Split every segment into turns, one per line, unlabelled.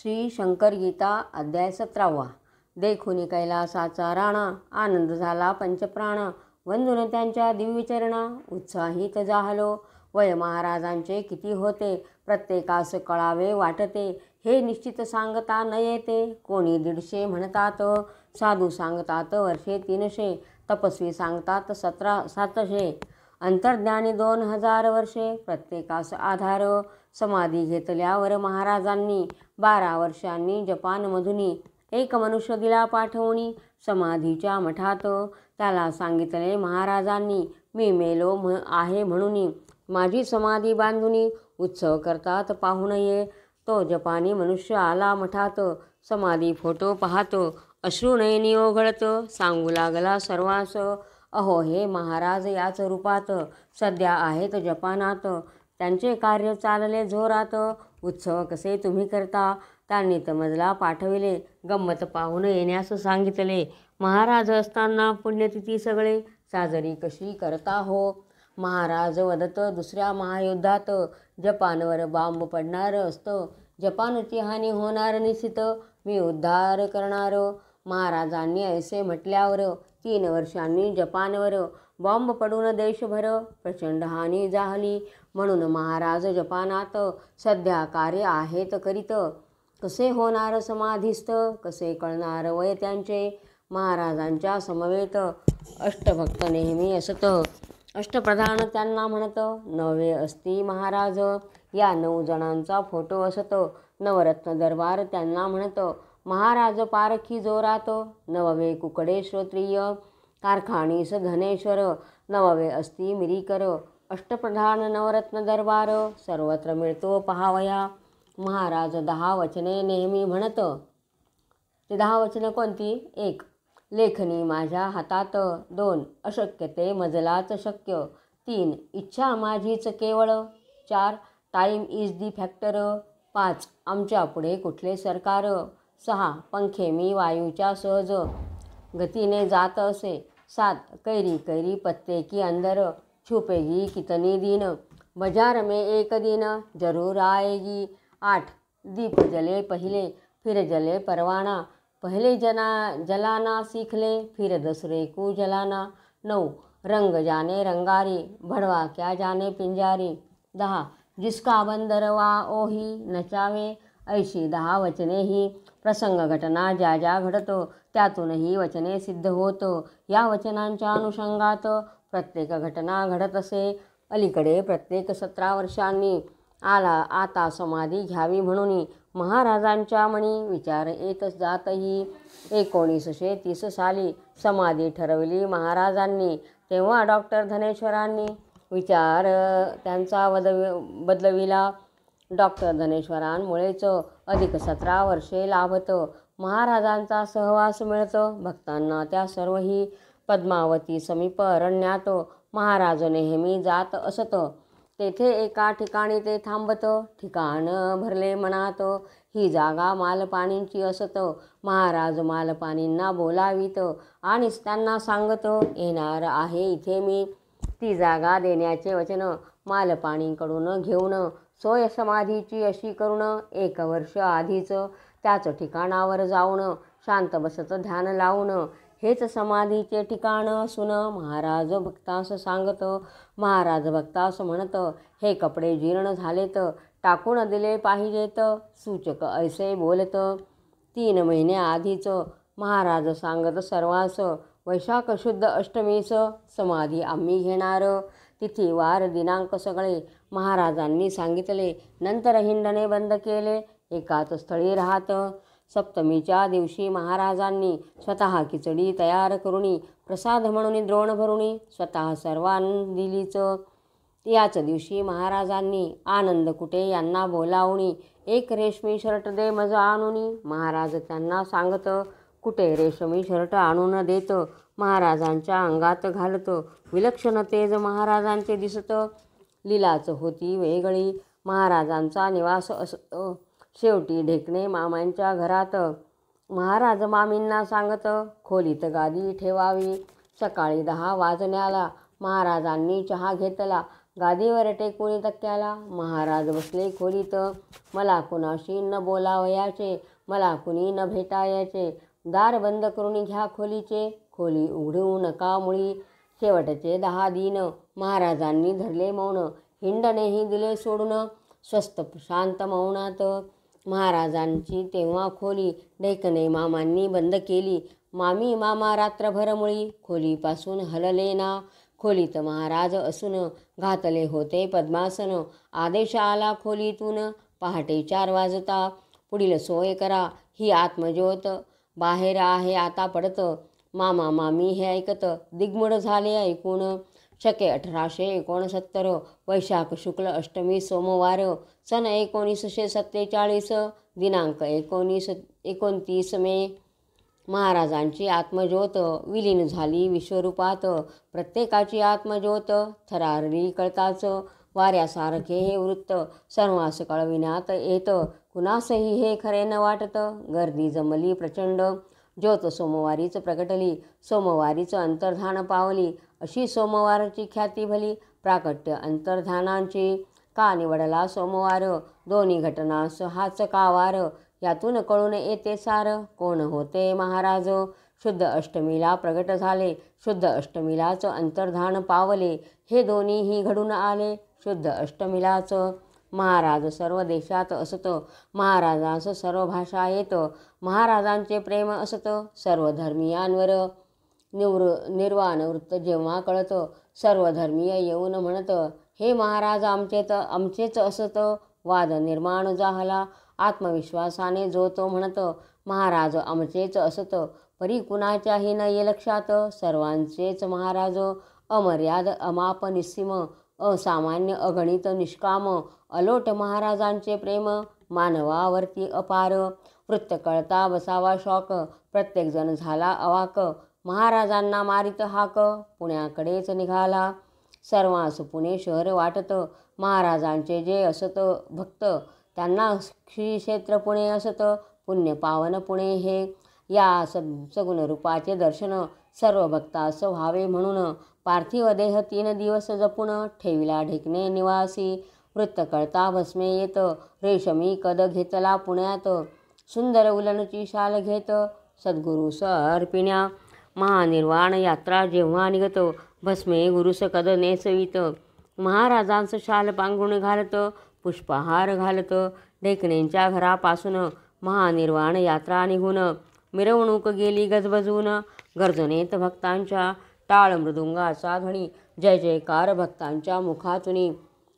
श्री शंकर गीता अध्याय 17. देखुनी कैलासाचा राणा, आनंद झाला पंचप्राणा. वंदून त्यांच्या दिव्यचरणा, उत्साहित जाहलो. वय महाराजांचे किती होते, प्रत्येकास कळावे वाटते. हे निश्चित सांगता न येते, कोणी 150 म्हणतात. साधू सांगतात वर्षे 300, तपस्वी सांगतात 700. अंतर्ज्ञानी 2000 वर्षे, प्रत्येकास आधार. समाधी घेतल्यावर महाराजांनी 12 वर्षांनी जपानमधुनी एक मनुष्य दिला पाठवणी समाधीच्या मठात. त्याला सांगितले महाराजांनी, मी मेलो आहे म्हणून माझी समाधी बांधुनी. उत्सव करतात पाहून ये. तो जपानी मनुष्य आला मठात, समाधी फोटो पाहतो, अश्रुनयनी ओघळत. सांगू लागला सर्वांस, अहो हे महाराज याच रूपात सध्या आहेत जपानात. त्यांचे कार्य चालले जोरात. उत्सव कसे तुम्ही करता, त्यांनी तमजला पाठविले. गंमत पाहून येण्यास सांगितले. महाराज असताना पुण्यतिथी सगळे साजरी कशी करता हो. महाराज वदत, दुसऱ्या महायुद्धात जपानवर बॉम्ब पडणार असतं. जपानची हानी होणार निश्चित, मी उद्धार करणार. महाराजांनी ऐसे म्हटल्यावर 3 वर्षांनी जपानवर बॉम्ब पडून देशभर प्रचंड हानी झाली. म्हणून महाराज जपानात सध्या कार्य आहेत करीत. कसे होणार समाधीस्थ, कसे कळणार वय त्यांचे. महाराजांच्या समवेत अष्टभक्त नेहमी असत. अष्टप्रधान त्यांना म्हणत. 9 असती महाराज, या 9 जणांचा फोटो असत. नवरत्न दरबार त्यांना म्हणत. महाराज पारखी जोरात. 9वे कुकडे श्रोत्रिय, कारखानीस धनेश्वर. 9वे असती मिरीकर. अष्टप्रधान नवरत्न दरबार, सर्वत्र मिळतो पहावया. महाराज 10 वचने नेहमी म्हणत. ते 10 वचने कोणती? 1. लेखनी माझ्या हातात. 2. अशक्य ते मजलाच शक्य. 3. इच्छा माझीच केवळ. 4. Time is the factor. 5. आमच्या पुढे कुठले सरकार. 6. पंखे मी वायूच्या सहज गतीने जात असे. 7. कैरी कैरी पत्ते की अंदर, छुपेगी कितनी दिन, बाजार में एक दिन जरूर आएगी. 8. दीप जले पहिले, फिर जले परवाना, पहले जलाना सीख ले, फिर दूसरे को जलाना. 9. रंग जाने रंगारी, भड़वा क्या जाने पिंजारी. 10. जिसका बंदरवा ओही नचावे. ऐशी 10 वचने ही प्रसंग घटना ज्या ज्या घडतो त्यातूनही वचने सिद्ध होतो. या वचनांच्या अनुषंगात प्रत्येक घटना घडत असे. अलीकडे प्रत्येक 17 वर्षांनी आता समाधी घ्यावी म्हणून महाराजांच्या मनी विचार येत जातही. 1930 साली समाधी ठरवली महाराजांनी. तेव्हा डॉक्टर धनेश्वरांनी विचार त्यांचा बदलविला. डॉक्टर धनेश्वरांमुळेच अधिक 17 वर्षे लाभत. महाराजांचा सहवास मिळतो भक्तांना. त्या सर्वही पद्मावती समीप अरण्यात महाराज नेहमी जात असत. तेथे एका ठिकाणी ते थांबत. ठिकाण भरले मनात. ही जागा मालपाणींची असत. महाराज मालपाणींना बोलावित आणि त्यांना सांगत, येणार आहे इथे मी. ती जागा देण्याचे वचन मालपाणींकडून घेऊन सोय समाधीची अशी करून 1 वर्ष आधीच त्याच ठिकाणावर जाऊन शांत बसत ध्यान लावून. हेच समाधीचे ठिकाण असून महाराज भक्तास सांगत. महाराज भक्तास म्हणत, हे कपडे जीर्ण झालेत, टाकून दिले पाहिजेत. सूचक ऐसे बोलत. 3 महिने आधीच महाराज सांगत सर्वांस, वैशाख शुद्ध अष्टमीस समाधी आम्ही घेणार. तिथी वार दिनांक सगळे महाराजांनी सांगितले. नंतर हिंडणे बंद केले. एकाच स्थळी राहत. सप्तमीच्या दिवशी महाराजांनी स्वतः खिचडी तयार करून प्रसाद म्हणून द्रोण भरून स्वतः सर्वांना दिलीच. याच दिवशी महाराजांनी आनंद कुटे यांना बोलावून एक रेशमी शर्ट दे मज आणून. महाराज त्यांना सांगत. कुटे रेशमी शर्ट आणून देत. महाराजांच्या अंगात घालत. विलक्षण तेज महाराजांचे दिसत. लीलाच होती वेगळी. महाराजांचा निवास असत. शेवटी ढेकणे मामांच्या घरात. महाराज मामींना सांगत, खोलीत गादी ठेवावी. सकाळी 10 वाजण्याला महाराजांनी चहा घेतला. गादीवर टेकून तक्क्याला महाराज बसले खोलीत. मला कुणाशी न बोलावयाचे, मला कुणी न भेटायचे. दार बंद करून घ्या खोलीचे, खोली उघडू नका मुळी. शेवटचे 10 दिन महाराजांनी धरले मौन. हिंडणेही दिले सोडून स्वस्थ शांत मौनात. महाराजांची तेव्हा खोली ढेकणे मामांनी बंद केली. मामी मामा रात्रभर मुळी खोलीपासून हलले ना. खोलीत महाराज असून घातले होते पद्मासन. आदेश आला खोलीतून पहाटे 4 वाजता. पुढील सोय करा, ही आत्मज्योत बाहेर आहे आता पडत. मामा मामी हे ऐकत दिग्मूढ झाले ऐकून. शके 1869 वैशाख शुक्ल अष्टमी सोमवार सन 1947 दिनांक 29 मे. महाराजांची आत्मज्योत विलीन झाली विश्वरूपात. प्रत्येकाची आत्मज्योत थरारली कळताच. वाऱ्यासारखे हे वृत्त सर्वांस कळविण्यात येत. कुणासही हे खरे न वाटत. गर्दी जमली प्रचंड. ज्योत सोमवारीच प्रकटली, सोमवारीच अंतर्धान पावली. अशी सोमवारची ख्याती भली. प्राकट्य अंतर्धानांची का निवडला सोमवार. दोन्ही घटनास हाच का वार. यातून कळून येते सार, कोण होते महाराज. शुद्ध अष्टमीला प्रगट झाले, शुद्ध अष्टमीलाच अंतर्धान पावले. हे दोन्हीही घडून आले शुद्ध अष्टमीलाच. महाराज सर्व देशात असत, महाराजांस सर्व भाषा येत. महाराजांचे प्रेम असत सर्व धर्मीयांवर. निर्वाण वृत्त जेव्हा कळत, सर्व धर्मीय येऊन म्हणत, हे महाराज आमचेच असत. वाद निर्माण झाला आत्मविश्वासाने जो तो म्हणत, महाराज आमचेच असत. परी कुणाच्याही न ये लक्षात, सर्वांचेच महाराज. अमर्याद अमाप निस्सीम, असामान्य अगणित निष्काम. अलोट महाराजांचे प्रेम मानवावरती अपार. वृत्त कळता बसावा शॉक, प्रत्येकजण झाला अवाक. महाराजांना मारित हाक, पुण्याकडेच निघाला. सर्वांस पुणे शहर वाटत. महाराजांचे जे असत भक्त, त्यांना श्री क्षेत्र पुणे असत. पुण्य पावन पुणे हे. या सगुण रूपाचे दर्शन सर्व भक्तास व्हावे म्हणून पार्थिव देह 3 दिवस जपून ठेविला ढेकणे निवासी. वृत्त कळता भस्मे येत, रेशमी कद घेतला पुण्यात. सुंदर उलनची शाल घेत सद्गुरूस अर्पिण्या. महानिर्वाण यात्रा जेव्हा निघत, भस्मे गुरुस कद नेसवित. महाराजांस शाल पांघरून घालत, पुष्पहार घालत. ढेकणेंच्या घरापासून महानिर्वाण यात्रा निघून मिरवणूक गेली गजबजून. गर्जनेत भक्तांच्या टाळ मृदुंगाचा ध्वनी, जय जयकार भक्तांच्या मुखातुनी.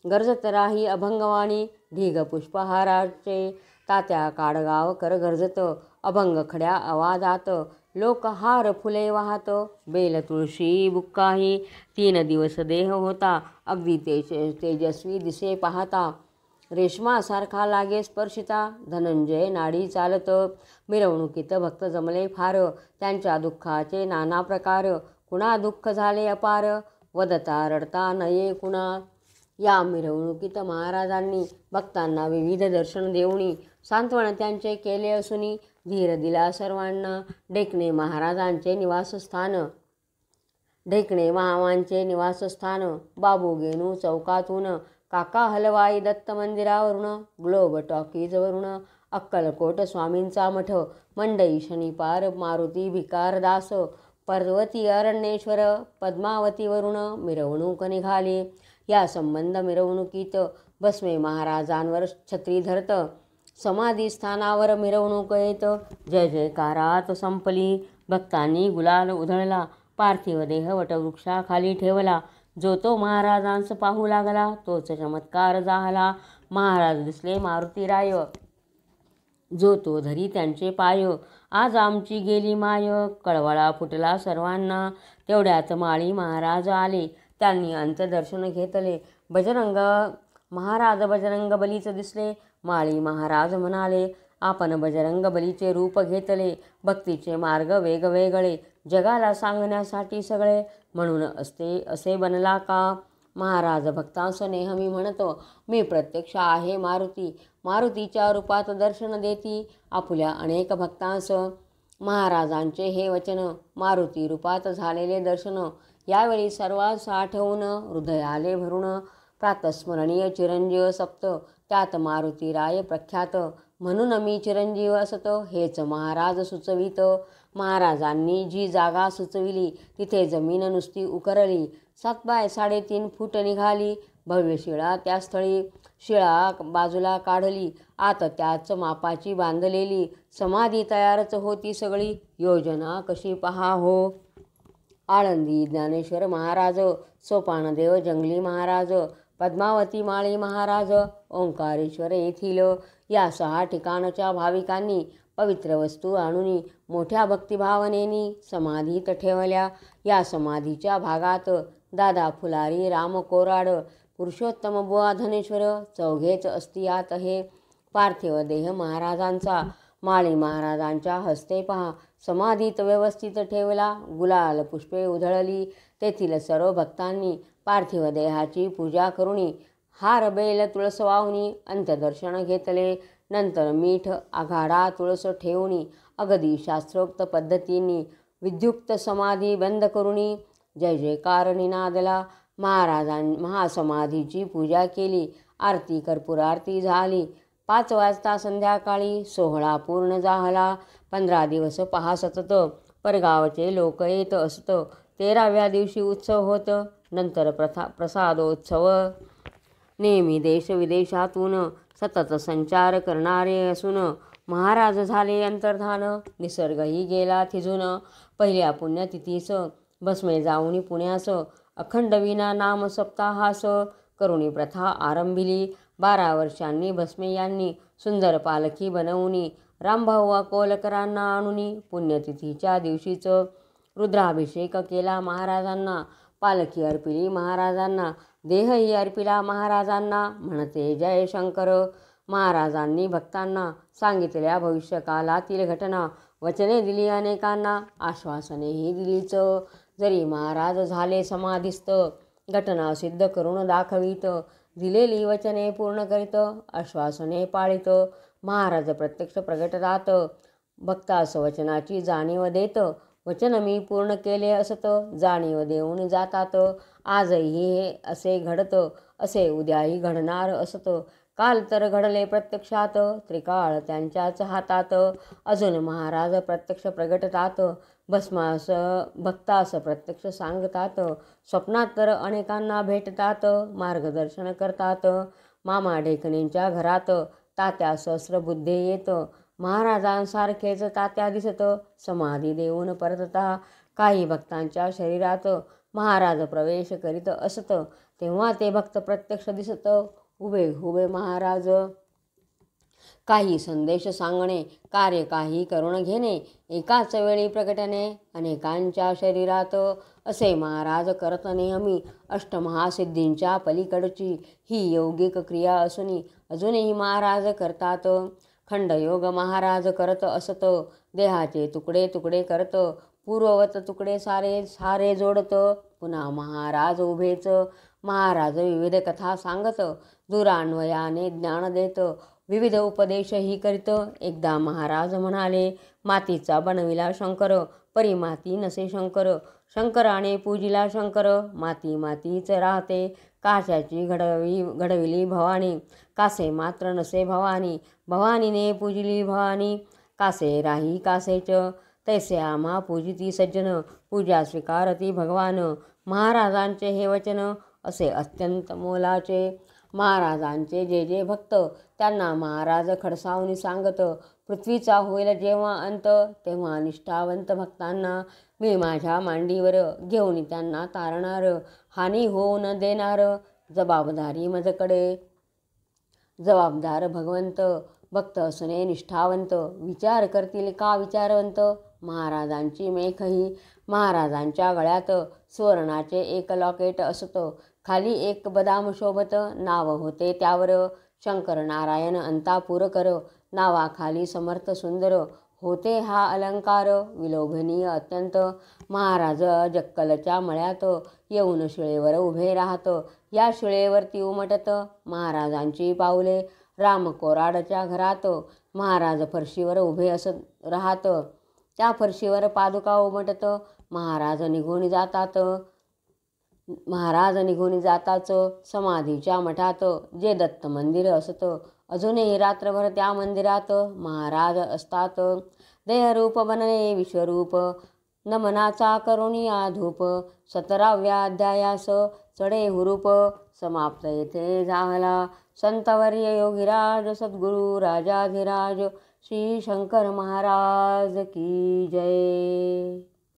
गरजत राही अभंगवाणी, ढीग पुष्पहाराचे. तात्या काडगाव कर गरजत, अभंग खड्या आवाजात. लोक हार फुले वाहत, बेल तुळशी बुक्काही. 3 दिवस देह होता अगदी तेजस्वी दिसे पाहता. रेशमासारखा लागे स्पर्शिता, धनंजय नाडी चालत. मिरवणुकीत भक्त जमले फार, त्यांच्या दुःखाचे नाना प्रकार. कुणा दुःख झाले अपार, वदता रडता नये कुणा. या मिरवणुकीत महाराजांनी भक्तांना विविध दर्शन देऊनी सांत्वन त्यांचे केले असूनी धीर दिला सर्वांना. ढेकणे महाराजांचे निवासस्थान, ढेकणे मामांचे निवासस्थान. बाबू गेनू चौकातून, काका हलवाई दत्त मंदिरावरून, ग्लोब टॉकीजवरून, अक्कलकोट स्वामींचा मठ, मंडई शनिपार मारुती भिकारदास, पर्वती अरण्येश्वर, पद्मावतीवरून मिरवणूक निघाली. या संबंध मिरवणुकीत भस्मे महाराजांवर छत्री धरत, समाधी स्थानावर मिरवणूक येत. जय जयकारात संपली. भक्तांनी गुलाल उधळला, पार्थिव देह वटवृक्षाखाली ठेवला. जो तो महाराजांस पाहू लागला, तोच चमत्कार झाला. महाराज दिसले मारुतीराय, जो तो धरी त्यांचे पाय. आज आमची गेली माय, कळवळा फुटला सर्वांना. तेवढ्यात माळी महाराज आले, त्यांनी अंतदर्शन घेतले. महाराज बजरंग बलीच दिसले. माळी महाराज म्हणाले, आपण बजरंग बलीचे रूप घेतले. भक्तीचे मार्ग वेगवेगळे, जगाला सांगण्यासाठी सगळे. म्हणून असे बनला का. महाराज भक्तांस नेहमी म्हणतो, मी प्रत्यक्ष आहे मारुती. मारुतीच्या रूपात दर्शन देती आपुल्या अनेक भक्तांस. महाराजांचे हे वचन, मारुती रूपात झालेले दर्शन, यावेळी सर्वांस आठवून हृदयाले भरून प्रातस्मरणीय चिरंजीव सप्त, त्यात मारुती राय प्रख्यात. म्हणून मी चिरंजीव असत, हेच महाराज सुचवित. महाराजांनी जी जागा सुचविली, तिथे जमीन नुसती उकरली. 7 बाय 3.5 फूट निघाली भव्य शिळा त्या स्थळी. शिळा बाजूला काढली, आत त्याच मापाची बांधलेली समाधी तयारच होती सगळी. योजना कशी पहा हो. आळंदी ज्ञानेश्वर महाराज, सोपानदेव जंगली महाराज, पद्मावती माळी महाराज, ओंकारेश्वर येथील या 6 ठिकाणच्या भाविकांनी पवित्र वस्तू आणून मोठ्या भक्तिभावनेनी समाधीत ठेवल्या. या समाधीच्या भागात दादा फुलारी, राम कोराड, पुरुषोत्तम बुवा धनेश्वर चौघेच अस्तियात. हे पार्थिव देह महाराजांचा माळी महाराजांच्या हस्ते पहा समाधीत व्यवस्थित ठेवला. गुलाल पुष्पे उधळली. तेथील सर्व भक्तांनी पार्थिव देहाची पूजा करुनी हार बेल तुळस वाहुनी अंत्यदर्शन घेतले. नंतर मीठ आघाडा तुळस ठेवून अगदी शास्त्रोक्त पद्धतीने विद्युक्त समाधी बंद करुनी जय जयकार निनादला. महासमाधीची पूजा केली. आरती कर्पूर आरती झाली. 5 वाजता संध्याकाळी सोहळा पूर्ण झाला. 15 दिवस पहा सतत परगावचे लोक येत असत. 13व्या दिवशी उत्सव होत. नंतर प्रसादोत्सव. नेहमी देश विदेशातून सतत संचार करणारे असून महाराज झाले अंतर्धान. निसर्गही गेला थिजून. पहिल्या पुण्यतिथीस भस्मे जाऊनी पुण्यास अखंड विना नाम सप्ताहास करुणी प्रथा आरंभिली. 12 वर्षांनी भस्मे यांनी सुंदर पालखी बनवून रामभाऊ अकोलकरांना आणून पुण्यतिथीच्या दिवशीच रुद्राभिषेक केला महाराजांना. पालखी अर्पिली महाराजांना. देहही अर्पिला महाराजांना. म्हणते जय शंकर. महाराजांनी भक्तांना सांगितल्या भविष्यकालातील घटना. वचने दिली अनेकांना. आश्वासनेही दिलीच. जरी महाराज झाले समाधिस्थ, घटना सिद्ध करून दाखवित. दिलेली वचने पूर्ण करीत. आश्वासने पाळीत. महाराज प्रत्यक्ष प्रगटतात. भक्तास वचनाची जाणीव देत. वचन मी पूर्ण केले असत, जाणीव देऊन जातात. आजही हे असे घडत, असे उद्याही घडणार असत. काल तर घडले प्रत्यक्षात, त्रिकाळ त्यांच्याच हातात. अजून महाराज प्रत्यक्ष प्रगटतात. भक्तास प्रत्यक्ष सांगतात. स्वप्नात तर अनेकांना भेटतात. मार्गदर्शन करतात. मामा ढेकणेंच्या घरात तात्या सहस्रबुद्धे येत. महाराजांसारखेच तात्या दिसत. समाधी देऊन परतता काही भक्तांच्या शरीरात महाराज प्रवेश करीत असत. तेव्हा ते भक्त प्रत्यक्ष दिसत. उभे उभे महाराज. काही संदेश सांगणे, कार्य काही करून घेणे, एकाच वेळी प्रकटणे अनेकांच्या शरीरात, असे महाराज करत नेहमी. अष्टमहासिद्धींच्या पलीकडची ही यौगिक क्रिया असून अजूनही महाराज करतात. खंडयोग महाराज करत असत. देहाचे तुकडे तुकडे करत. पूर्ववत तुकडे सारे सारे जोडत. पुन्हा महाराज उभेच. महाराज विविध कथा सांगत. दुरान्वयाने ज्ञान देत. विविध उपदेशही करीत. एकदा महाराज म्हणाले, मातीचा बनविला शंकर, परी माती नसे शंकर. शंकराने पूजिला शंकर, माती मातीच राहते. काशाची घडविली भवानी, कासे मात्र नसे भवानी. भवानीने पूजिली भवानी, कासे राही कासेच. तैसे आम्हा पूजिती सज्जन, पूजा स्वीकारती भगवान. महाराजांचे हे वचन असे अत्यंत मोलाचे. महाराजांचे जे जे भक्त, त्यांना महाराज खडसावून सांगत. पृथ्वीचा होईल जेव्हा अंत, तेव्हा निष्ठावंत भक्तांना मी माझ्या मांडीवर घेऊन त्यांना तारणार, हानी होऊ न देणार. जबाबदारी माझ्याकडे. जबाबदार भगवंत. भक्त असणे निष्ठावंत. विचार करतील का विचारवंत. महाराजांची मेखही. महाराजांच्या गळ्यात सुवर्णाचे एक लॉकेट असतं. खाली एक बदाम शोभत. नाव होते त्यावर शंकर नारायण अंतापूरकर. नावाखाली समर्थ सुंदर होते हा अलंकार, विलोभनीय अत्यंत. महाराज जक्कलच्या मळ्यात येऊन शिळेवर उभे राहत. या शिळेवरती उमटत महाराजांची पाऊले. राम कोराडच्या घरात महाराज फरशीवर उभे असत राहत. त्या फरशीवर पादुका उमटत. महाराज निघून जातात. महाराज निघून जाताच समाधीच्या मठात जे दत्त मंदिर असतं, अजूनही रात्रभर त्या मंदिरात महाराज असतात. देहरूप बनले विश्वरूप, नमनाचा करुणिया धूप. 17व्या अध्यायास चढे हुरूप, समाप्त येथे झाला. संतवर्य योगीराज सद्गुरु राजाधिराज श्री शंकर महाराज की जय.